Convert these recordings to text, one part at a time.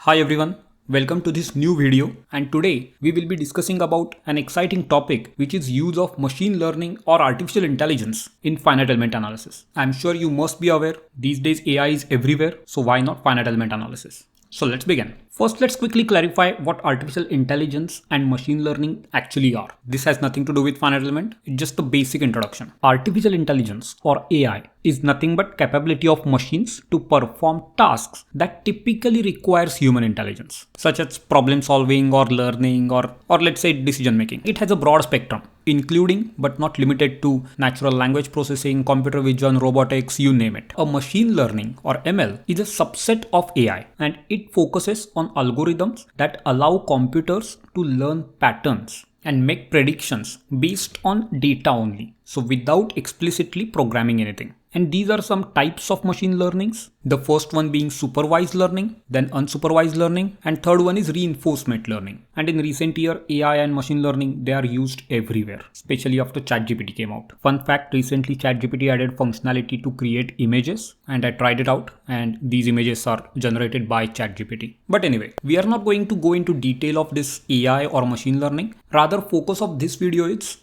Hi everyone, welcome to this new video, and today we will be discussing about an exciting topic which is use of machine learning or artificial intelligence in finite element analysis. I'm sure you must be aware these days AI is everywhere, so why not finite element analysis? So let's begin. First, let's quickly clarify what artificial intelligence and machine learning actually are. This has nothing to do with finite element, it's just the basic introduction. Artificial intelligence or AI is nothing but capability of machines to perform tasks that typically requires human intelligence, such as problem solving or learning or let's say decision making. It has a broad spectrum, including but not limited to natural language processing, computer vision, robotics, you name it. A machine learning or ML is a subset of AI, and it focuses on algorithms that allow computers to learn patterns and make predictions based on data only, so without explicitly programming anything. And these are some types of machine learnings. The first one being supervised learning, then unsupervised learning, and third one is reinforcement learning. And in recent year, AI and machine learning, they are used everywhere, especially after ChatGPT came out. Fun fact, recently ChatGPT added functionality to create images, and I tried it out, and these images are generated by ChatGPT. But anyway, we are not going to go into detail of this AI or machine learning. Rather, focus of this video is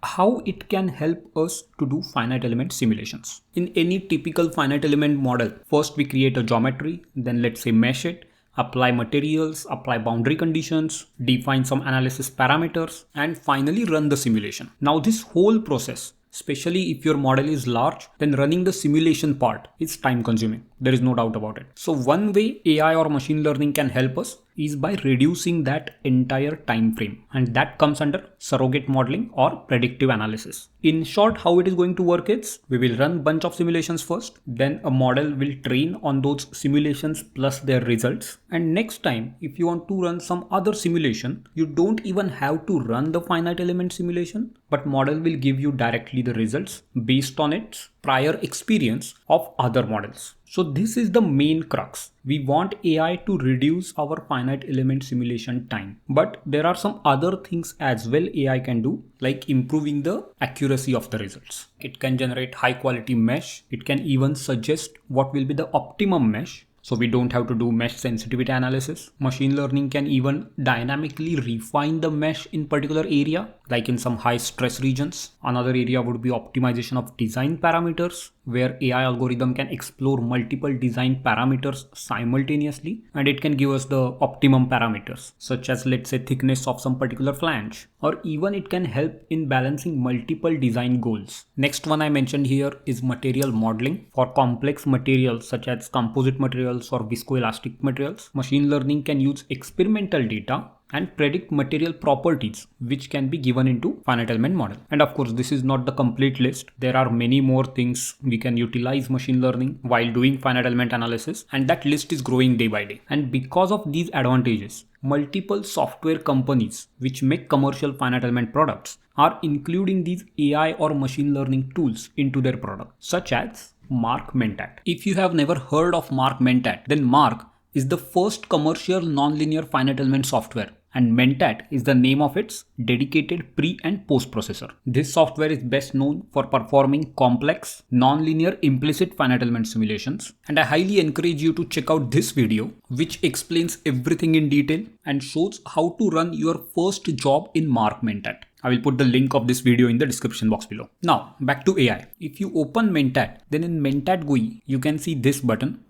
how it can help us to do finite element simulations. In any typical finite element model, first we create a geometry, then let's say mesh it, apply materials, apply boundary conditions, define some analysis parameters, and finally run the simulation. Now this whole process, especially if your model is large, then running the simulation part is time consuming. There is no doubt about it. So one way AI or machine learning can help us is by reducing that entire time frame, and that comes under surrogate modeling or predictive analysis. In short, how it is going to work is we will run bunch of simulations first, then a model will train on those simulations plus their results, and next time if you want to run some other simulation, you don't even have to run the finite element simulation, but model will give you directly the results based on its prior experience of other models. So this is the main crux. We want AI to reduce our finite element simulation time. But there are some other things as well AI can do, like improving the accuracy of the results. It can generate high quality mesh. It can even suggest what will be the optimum mesh, so we don't have to do mesh sensitivity analysis. Machine learning can even dynamically refine the mesh in particular area, like in some high stress regions. Another area would be optimization of design parameters, where AI algorithm can explore multiple design parameters simultaneously, and it can give us the optimum parameters, such as let's say thickness of some particular flange, or even it can help in balancing multiple design goals. Next one I mentioned here is material modeling. For complex materials such as composite materials or viscoelastic materials, machine learning can use experimental data and predict material properties which can be given into finite element model. And of course, this is not the complete list. There are many more things we can utilize machine learning while doing finite element analysis, and that list is growing day by day. And because of these advantages, multiple software companies which make commercial finite element products are including these AI or machine learning tools into their product, such as Marc Mentat. If you have never heard of Marc Mentat, then Marc is the first commercial nonlinear finite element software, and Mentat is the name of its dedicated pre and post processor. This software is best known for performing complex nonlinear implicit finite element simulations, and I highly encourage you to check out this video which explains everything in detail and shows how to run your first job in Marc Mentat. I will put the link of this video in the description box below. Now back to AI. If you open Mentat, then in Mentat GUI you can see this button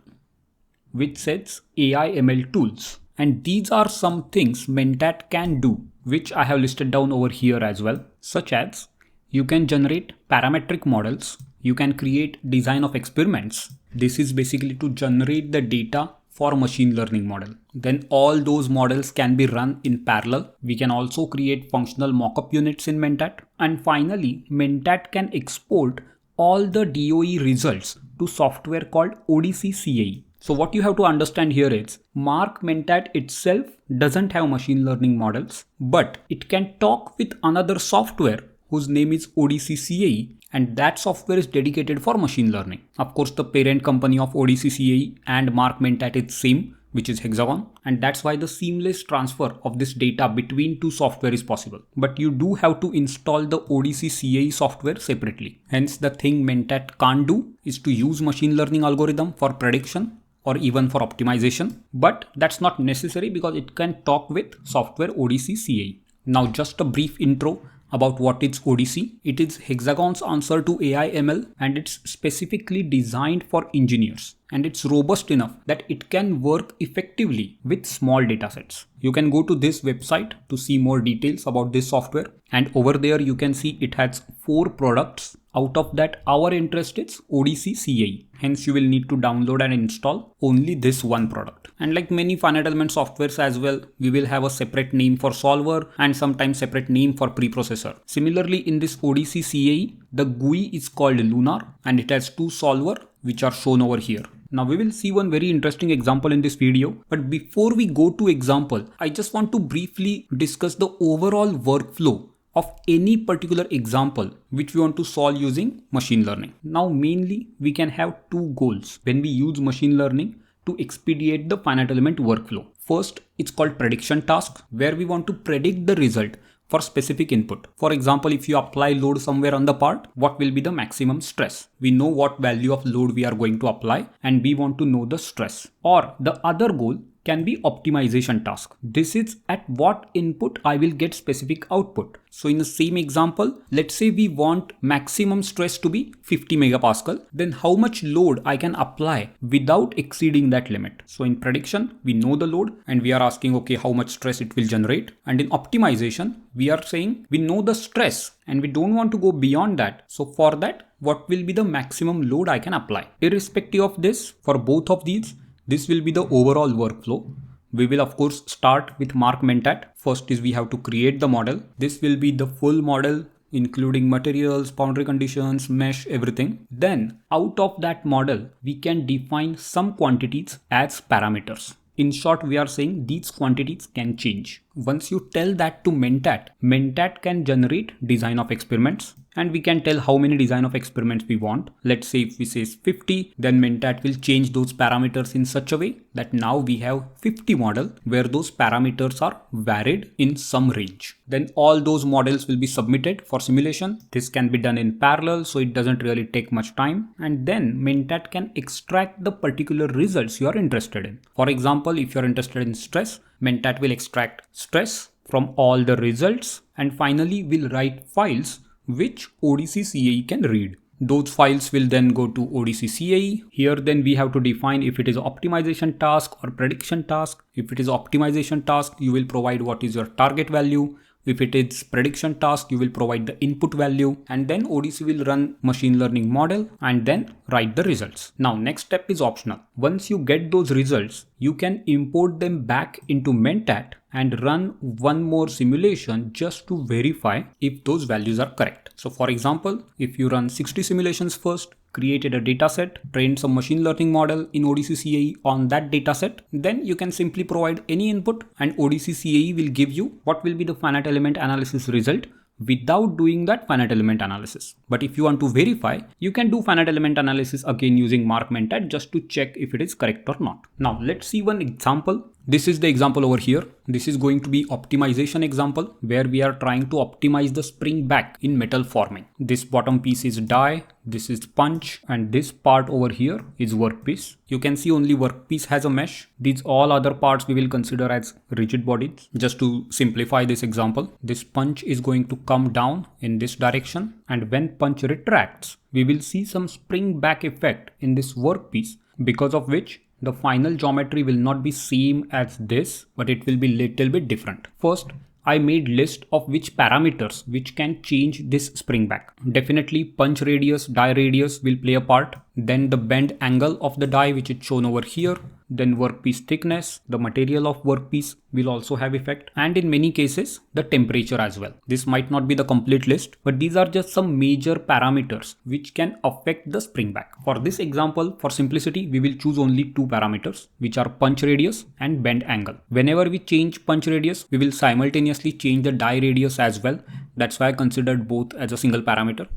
which says AI ML tools. And these are some things Mentat can do, which I have listed down over here as well, such as you can generate parametric models, you can create design of experiments. This is basically to generate the data for machine learning model. Then all those models can be run in parallel. We can also create functional mockup units in Mentat. And finally, Mentat can export all the DOE results to software called ODC CAE. So what you have to understand here is Marc Mentat itself doesn't have machine learning models, but it can talk with another software whose name is ODC CAE, and that software is dedicated for machine learning. Of course, the parent company of ODC CAE and Marc Mentat is same, which is Hexagon, and that's why the seamless transfer of this data between two software is possible. But you do have to install the ODC CAE software separately. Hence, the thing Mentat can't do is to use machine learning algorithm for prediction or even for optimization, but that's not necessary because it can talk with software ODC CAE. Now just a brief intro about what is ODC. It is Hexagon's answer to AI ML, and it's specifically designed for engineers, and it's robust enough that it can work effectively with small datasets. You can go to this website to see more details about this software, and over there you can see it has 4 products. Out of that, our interest is ODC CAE. Hence you will need to download and install only this one product. And like many finite element softwares as well, we will have a separate name for solver and sometimes separate name for preprocessor. Similarly, in this ODC CAE, the GUI is called Lunar and it has 2 solver which are shown over here. Now we will see one very interesting example in this video, but before we go to example, I just want to briefly discuss the overall workflow of any particular example which we want to solve using machine learning. Now mainly we can have 2 goals when we use machine learning to expedite the finite element workflow. First, it's called prediction task, where we want to predict the result for specific input. For example, if you apply load somewhere on the part, what will be the maximum stress? We know what value of load we are going to apply and we want to know the stress. Or the other goal can be optimization task. This is at what input I will get specific output. So in the same example, let's say we want maximum stress to be 50 megapascal, then how much load I can apply without exceeding that limit. So in prediction, we know the load and we are asking, okay, how much stress it will generate. And in optimization, we are saying we know the stress and we don't want to go beyond that. So for that, what will be the maximum load I can apply? Irrespective of this, for both of these, this will be the overall workflow. We will of course start with Marc Mentat. First is we have to create the model. This will be the full model including materials, boundary conditions, mesh, everything. Then out of that model, we can define some quantities as parameters. In short, we are saying these quantities can change. Once you tell that to Mentat, Mentat can generate design of experiments and we can tell how many design of experiments we want. Let's say if we say 50, then Mentat will change those parameters in such a way that now we have 50 model where those parameters are varied in some range. Then all those models will be submitted for simulation. This can be done in parallel, so it doesn't really take much time. And then Mentat can extract the particular results you are interested in. For example, if you're interested in stress, Mentat will extract stress from all the results and finally will write files which ODC CAE can read. Those files will then go to ODC CAE. Here then we have to define if it is optimization task or prediction task. If it is optimization task, you will provide what is your target value. If it is prediction task, you will provide the input value and then ODC will run machine learning model and then write the results. Now next step is optional. Once you get those results, you can import them back into Mentat and run one more simulation just to verify if those values are correct. So for example, if you run 60 simulations first, created a dataset, trained some machine learning model in ODC CAE on that dataset, then you can simply provide any input and ODC CAE will give you what will be the finite element analysis result without doing that finite element analysis. But if you want to verify, you can do finite element analysis again using Marc Mentat just to check if it is correct or not. Now let's see one example. This is the example over here. This is going to be optimization example where we are trying to optimize the Springback in metal forming. This bottom piece is die, this is punch, and this part over here is workpiece. You can see only workpiece has a mesh. These all other parts we will consider as rigid bodies. Just to simplify this example, this punch is going to come down in this direction, and when punch retracts, we will see some Springback effect in this workpiece, because of which the final geometry will not be same as this, but it will be little bit different. First, I made list of which parameters which can change this Springback. Definitely punch radius, die radius will play a part. Then the bend angle of the die, which is shown over here. Then workpiece thickness, the material of workpiece will also have effect. And in many cases, the temperature as well. This might not be the complete list, but these are just some major parameters which can affect the Springback. For this example, for simplicity, we will choose only 2 parameters, which are punch radius and bend angle. Whenever we change punch radius, we will simultaneously change the die radius as well. That's why I considered both as a single parameter.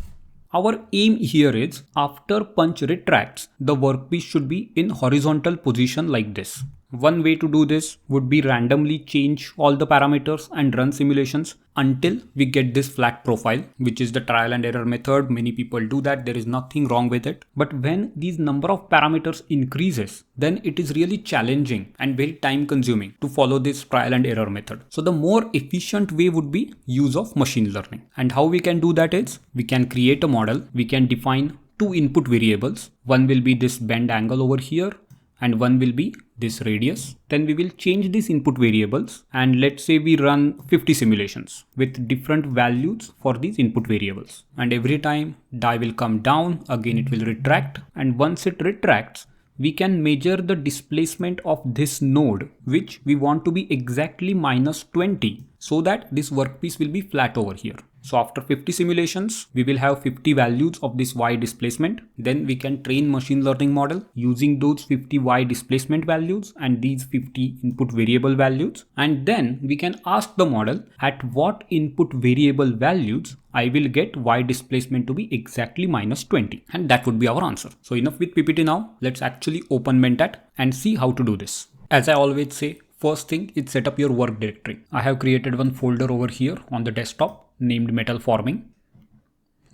Our aim here is after punch retracts, the workpiece should be in horizontal position like this. One way to do this would be randomly change all the parameters and run simulations until we get this flat profile, which is the trial and error method. Many people do that. There is nothing wrong with it. But when these number of parameters increases, then it is really challenging and very time consuming to follow this trial and error method. So the more efficient way would be use of machine learning. And how we can do that is we can create a model. We can define two input variables. One will be this bend angle over here, and one will be this radius. Then we will change these input variables, and let's say we run 50 simulations with different values for these input variables. And every time die will come down, again it will retract, and once it retracts, we can measure the displacement of this node, which we want to be exactly -20, so that this workpiece will be flat over here. So after 50 simulations, we will have 50 values of this Y displacement. Then we can train machine learning model using those 50 Y displacement values and these 50 input variable values. And then we can ask the model at what input variable values I will get Y displacement to be exactly -20. And that would be our answer. So enough with PPT now. Let's actually open Mentat and see how to do this. As I always say, first thing is set up your work directory. I have created one folder over here on the desktop named metal forming,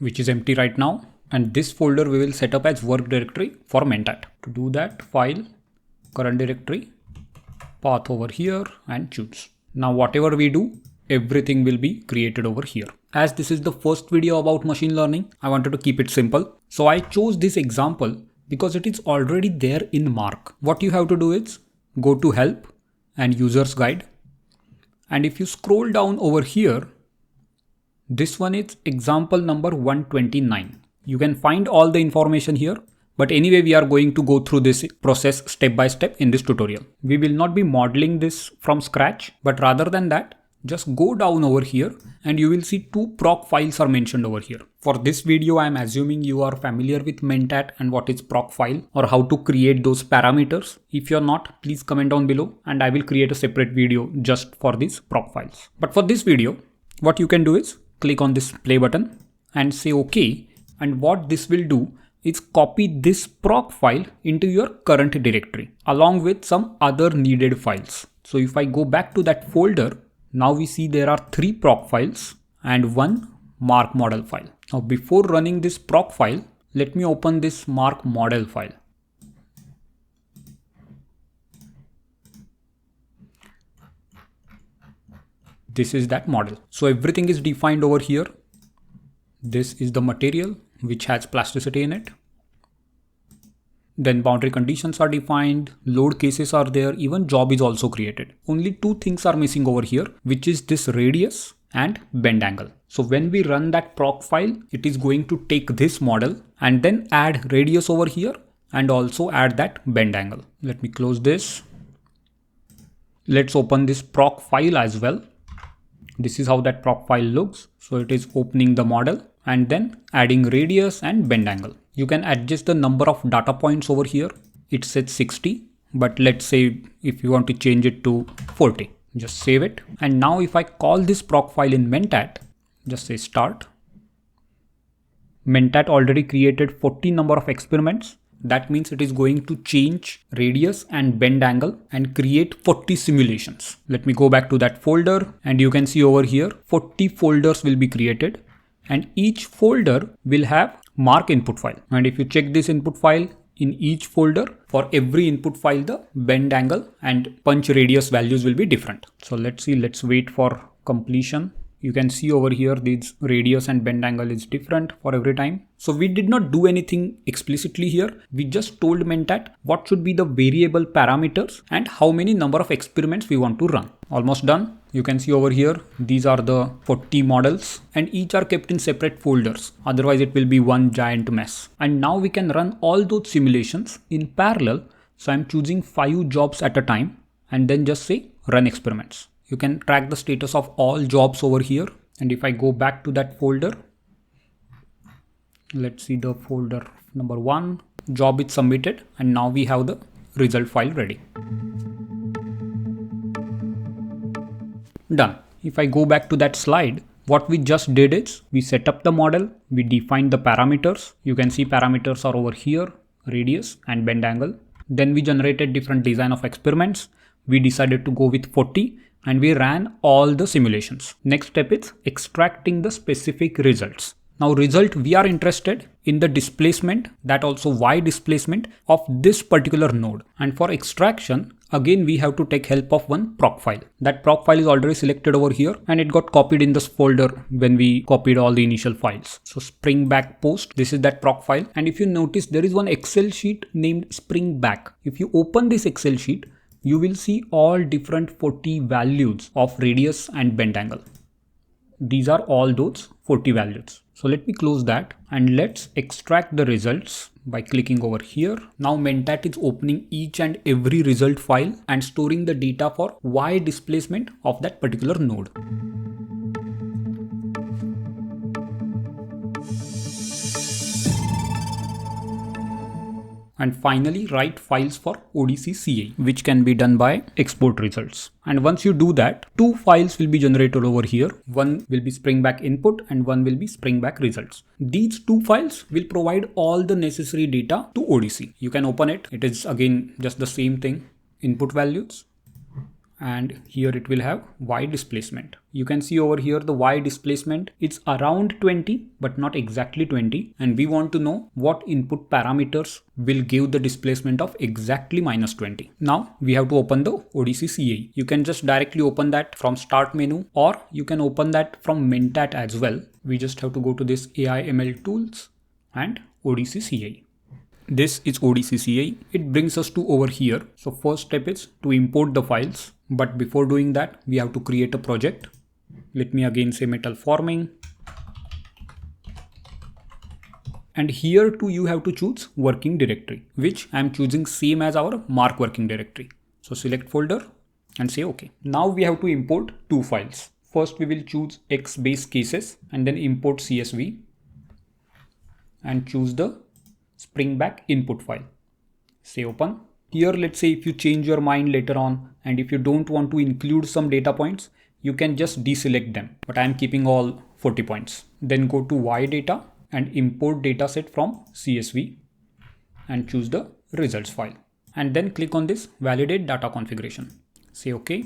which is empty right now. And this folder we will set up as work directory for Mentat. To do that, file, current directory, path over here and choose. Now whatever we do, everything will be created over here. As this is the first video about machine learning, I wanted to keep it simple. So I chose this example because it is already there in Marc. What you have to do is go to help and users guide. And if you scroll down over here, this one is example number 129. You can find all the information here, but anyway, we are going to go through this process step by step in this tutorial. We will not be modeling this from scratch, but rather than that, just go down over here and you will see two proc files are mentioned over here. For this video, I am assuming you are familiar with Mentat and what is proc file or how to create those parameters. If you're not, please comment down below and I will create a separate video just for these proc files. But for this video, what you can do is click on this play button and say OK. And what this will do is copy this proc file into your current directory along with some other needed files. So if I go back to that folder, now we see there are 3 proc files and 1 Marc model file. Now before running this proc file, let me open this Marc model file. This is that model. So everything is defined over here. This is the material which has plasticity in it. Then boundary conditions are defined, load cases are there, even job is also created. Only 2 things are missing over here, which is this radius and bend angle. So when we run that proc file, it is going to take this model and then add radius over here and also add that bend angle. Let me close this. Let's open this proc file as well. This is how that proc file looks. So it is opening the model and then adding radius and bend angle. You can adjust the number of data points over here. It says 60, but let's say if you want to change it to 40, just save it. And now if I call this proc file in Mentat, just say start. Mentat already created 40 number of experiments. That means it is going to change radius and bend angle and create 40 simulations. Let me go back to that folder and you can see over here 40 folders will be created and each folder will have Marc input file. And if you check this input file in each folder, for every input file the bend angle and punch radius values will be different. So let's see, let's wait for completion. You can see over here these radius and bend angle is different for every time. So we did not do anything explicitly here. We just told Mentat what should be the variable parameters and how many number of experiments we want to run. Almost done. You can see over here, these are the 40 models and each are kept in separate folders. Otherwise it will be one giant mess. And now we can run all those simulations in parallel. So I'm choosing 5 jobs at a time and then just say run experiments. You can track the status of all jobs over here. And if I go back to that folder, let's see the folder number 1, job is submitted. And now we have the result file ready. Done. If I go back to that slide, what we just did is we set up the model, we defined the parameters. You can see parameters are over here, radius and bend angle. Then we generated different design of experiments. We decided to go with 40 and we ran all the simulations. Next step is extracting the specific results. Now result, we are interested in the displacement, that also y displacement of this particular node. And for extraction, again we have to take help of one proc file. That proc file is already selected over here and it got copied in this folder when we copied all the initial files. So Springback post, this is that proc file. And if you notice, there is one Excel sheet named Springback. If you open this Excel sheet, you will see all different 40 values of radius and bend angle. These are all those 40 values. So let me close that and let's extract the results by clicking over here. Now Mentat is opening each and every result file and storing the data for y displacement of that particular node. And finally write files for ODC CA, which can be done by export results. And once you do that, two files will be generated over here. One will be Springback input and one will be Springback results. These two files will provide all the necessary data to ODC. You can open it. It is again just the same thing, input values. And here it will have y displacement. You can see over here the y displacement, it's around 20 but not exactly 20, and we want to know what input parameters will give the displacement of exactly minus 20. Now we have to open the ODC CA. You can just directly open that from start menu, or you can open that from Mentat as well. We just have to go to this AI ML tools and ODC CA. This is ODC CA. It brings us to over here. So first step is to import the files. But before doing that, we have to create a project. Let me again say metal forming. And here too you have to choose working directory, which I am choosing same as our Marc working directory. So select folder and say OK. Now we have to import two files. First we will choose X base cases and then import CSV and choose the Springback input file. Say open. Here let's say if you change your mind later on and if you don't want to include some data points, you can just deselect them, but I am keeping all 40 points. Then go to Y data and import dataset from CSV and choose the results file. And then click on this validate data configuration. Say OK.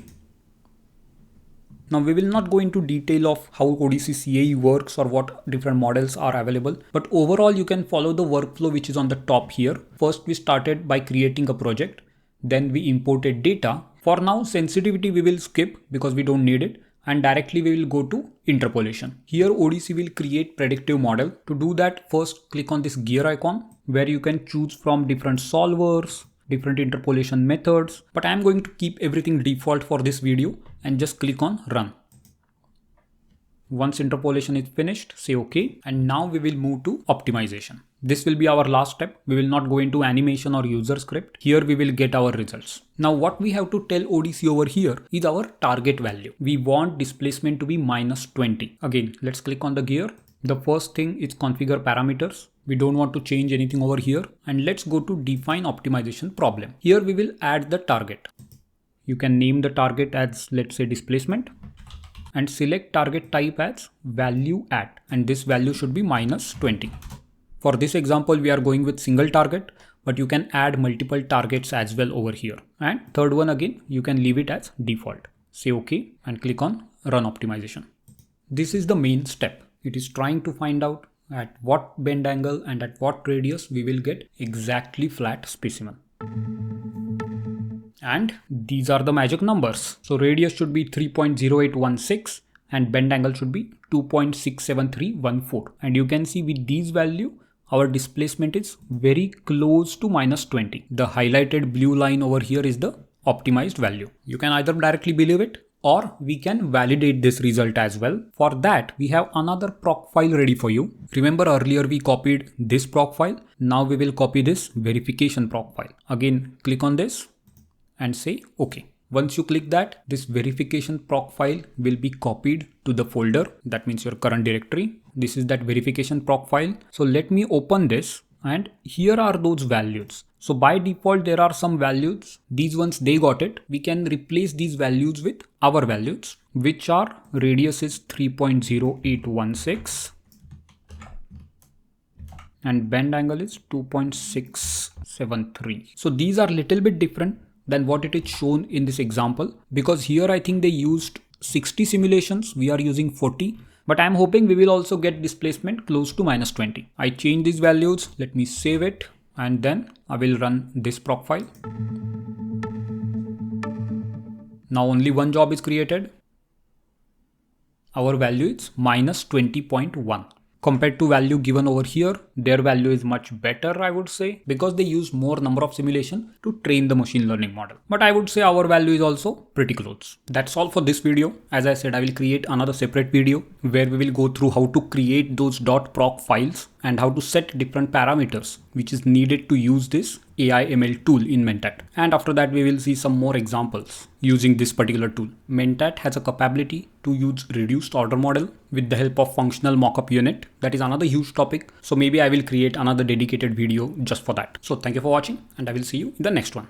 Now we will not go into detail of how ODC CA works or what different models are available, but overall you can follow the workflow which is on the top here. First we started by creating a project, then we imported data. For now sensitivity we will skip because we don't need it, and directly we will go to interpolation. Here ODC will create predictive model. To do that, first click on this gear icon where you can choose from different solvers, different interpolation methods, but I am going to keep everything default for this video and just click on run. Once interpolation is finished, say OK. And now we will move to optimization. This will be our last step. We will not go into animation or user script. Here we will get our results. Now what we have to tell ODC over here is our target value. We want displacement to be minus 20. Again, let's click on the gear. The first thing is configure parameters. We don't want to change anything over here. And let's go to define optimization problem. Here we will add the target. You can name the target as, let's say, displacement, and select target type as value at, and this value should be minus 20. For this example, we are going with single target, but you can add multiple targets as well over here. And third one again, you can leave it as default. Say OK and click on run optimization. This is the main step. It is trying to find out at what bend angle and at what radius we will get exactly flat specimen. And these are the magic numbers. So radius should be 3.0816 and bend angle should be 2.67314. And you can see with these value, our displacement is very close to minus 20. The highlighted blue line over here is the optimized value. You can either directly believe it or we can validate this result as well. For that, we have another proc file ready for you. Remember earlier we copied this proc file. Now we will copy this verification proc file. Again, click on this and say OK. Once you click that, this verification proc file will be copied to the folder. That means your current directory. This is that verification proc file. So let me open this and here are those values. So by default, there are some values. These ones, they got it. We can replace these values with our values, which are radius is 3.0816. and bend angle is 2.673. So these are little bit different than what it is shown in this example, because here I think they used 60 simulations, we are using 40. But I'm hoping we will also get displacement close to -20. I change these values, let me save it, and then I will run this proc file. Now only one job is created. Our value is -20.1. Compared to value given over here, their value is much better, I would say, because they use more number of simulation to train the machine learning model. But I would say our value is also pretty close. That's all for this video. As I said, I will create another separate video where we will go through how to create those .proc files and how to set different parameters which is needed to use this AI ML tool in Mentat. And after that, we will see some more examples using this particular tool. Mentat has a capability to use reduced order model with the help of functional mockup unit. That is another huge topic. So maybe I will create another dedicated video just for that. So thank you for watching, and I will see you in the next one.